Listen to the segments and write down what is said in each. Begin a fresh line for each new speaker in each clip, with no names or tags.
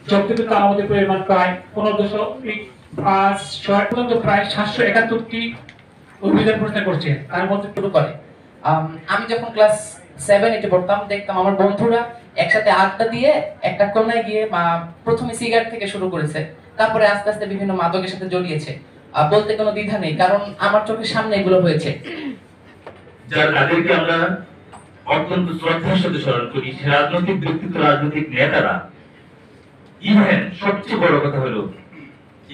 জব্দ কিন্তু আমাদের পরিমাণ প্রায় 15.5 পর্যন্ত প্রায় 771টি অভিযান প্রশ্ন করছে, তার মধ্যে শুরু করে।
আমি যখন ক্লাস 7-8 পড়তাম দেখতাম আমার বন্ধুরা একসাথে আড্ডা দিয়ে একটা কোণায় গিয়ে প্রথমে সিগারেট থেকে শুরু করেছে, তারপরে আস্তে আস্তে বিভিন্ন মাদকের সাথে জড়িয়েছে। বলতে কোনো দ্বিধা নেই, কারণ আমার চোখের সামনে এগুলো হয়েছে।
যাদেরকে আমরা অত্যন্ত শ্রদ্ধার সাথে স্মরণ করি, সে রাজনৈতিক ব্যক্তিত্ব, রাজনৈতিক নেতারা, ইভেন সবচেয়ে বড় কথা হলো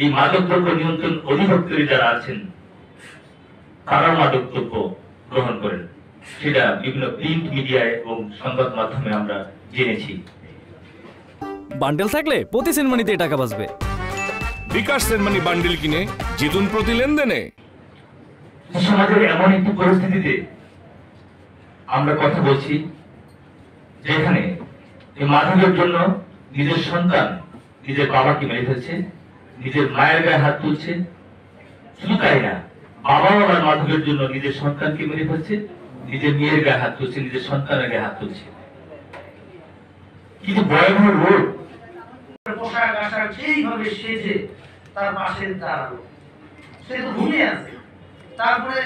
এই মাদক দ্রব্য নিয়ন্ত্রণ অধিদপ্তরে যারা আছেন তারা মাদক দ্রব্য গ্রহণ করেন, সেটা বিভিন্ন প্রিন্ট মিডিয়ায় এবং সংবাদ মাধ্যমে আমরা জেনেছি।
বান্ডেল থাকলে প্রতি সেনমানিতে টাকা বাঁচবে।
বিকাশ সেনমানি বান্ডেল কিনে জিতুন প্রতি লেনদেনে।
সমাজের এমন একটি পরিস্থিতিতে আমরা কথা বলছি যেখানে এই মাদকের জন্য নিজের সন্তান নিজের বাবাকে মেরে ফেলছে, নিজের মায়ের গায়ে হাত তুলছে। শুধু তাই না, বাবাও আবার মাদকের জন্য নিজের সন্তানকে মেরে ফেলছে, নিজের মেয়ের গায়ে হাত তুলছে, নিজের সন্তানের গায়ে হাত তুলছে। কিন্তু ভয়াবহ রোগ।
পোশাক আশাক সেইভাবে সেজে তার পাশে দাঁড়ালো, সে তো ঘুমিয়ে আছে। তারপরে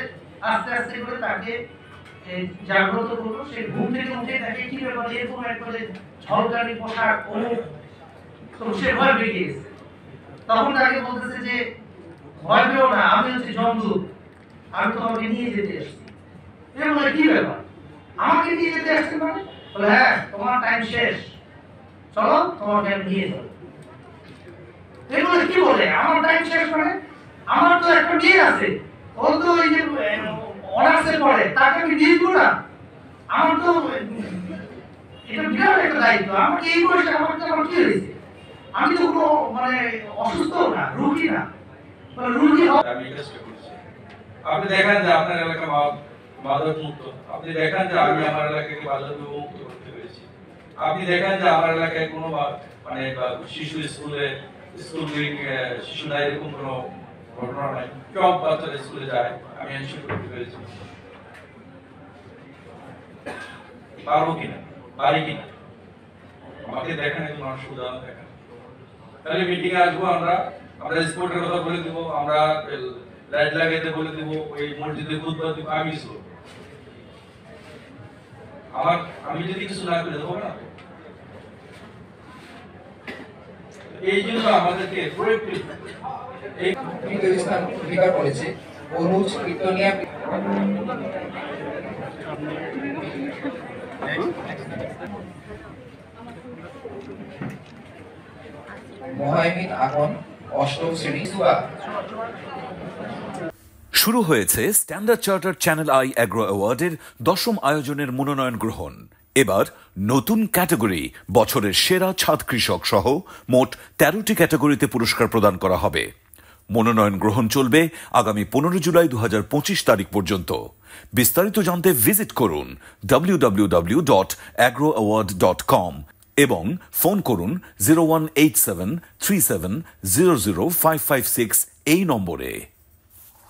আস্তে আস্তে করে তাকে জাগ্রত করলো। সে ঘুম থেকে উঠে তাকে কি ব্যাপার, এরকম একবারে ঝলকানি পোশাক, তো সে ভয় পেয়ে গেছে। তখন তাকে বলতেছে যে ভয় পেও না, আমি হচ্ছে জমদূত, আমি তোমাকে নিয়ে যেতে আসছি। এরকম কি ব্যাপার, আমাকে নিয়ে যেতে আসছে মানে? বলে হ্যাঁ, তোমার টাইম শেষ, চলো তোমাকে আমি নিয়ে যাবো। এগুলো কি বলে, আমার টাইম শেষ মানে? আমার তো একটা মেয়ে আছে, ও তো ওই যে অনার্সে পড়ে, তাকে আমি দিয়ে দিব না? আমার তো এটা বিরাট একটা দায়িত্ব। আমাকে এই বয়সে আমাকে আমার কি হয়েছে? আমি তো কোনো মানে অসুস্থ না, রোগী না, রোগী
আমি চেষ্টা করছি। আপনি দেখেন যে আপনার এলাকা মাদক মুক্ত, আপনি দেখেন যে আমি আমার এলাকাকে মাদক মুক্ত করতে পেরেছি। আপনি দেখেন যে আমার এলাকায় কোনো মানে শিশু শিশু নাই, এরকম কোনো ঘটনা নাই। সব বাচ্চারা স্কুলে যায়, আমি এনশিওর করতে পেরেছি। পারবো কিনা, পারি কিনা, আমাকে দেখেন, একজন মানুষ উদাহরণ দেখেন। তাহলে মিটিং এ আসবো, আমরা স্পোর্টের কথা বলে দিব, আমরা লাইট লাগাইতে বলে দিব, ওই মসজিদে খুতবা দিব, আমি কিছু আমি যদি কিছু না করে দেবো না। এই জন্য আমাদেরকে
অধিকার করেছে অনুজ কীর্তনিয়া মহাইমিন আগন অষ্টম শ্রেণী।
শুরু হয়েছে Standard Chartered Channel i agro অ্যাওয়ার্ডের 10ম আয়োজনের মনোনয়ন গ্রহণ। এবার নতুন ক্যাটাগরি বছরের সেরা ছাদ কৃষক সহ মোট 13টি ক্যাটাগরিতে পুরস্কার প্রদান করা হবে। মনোনয়ন গ্রহণ চলবে আগামী 15 জুলাই 2025 তারিখ পর্যন্ত। বিস্তারিত জানতে ভিজিট করুন www.agroaward.com এবং ফোন করুন 018737000556 এই নম্বরে।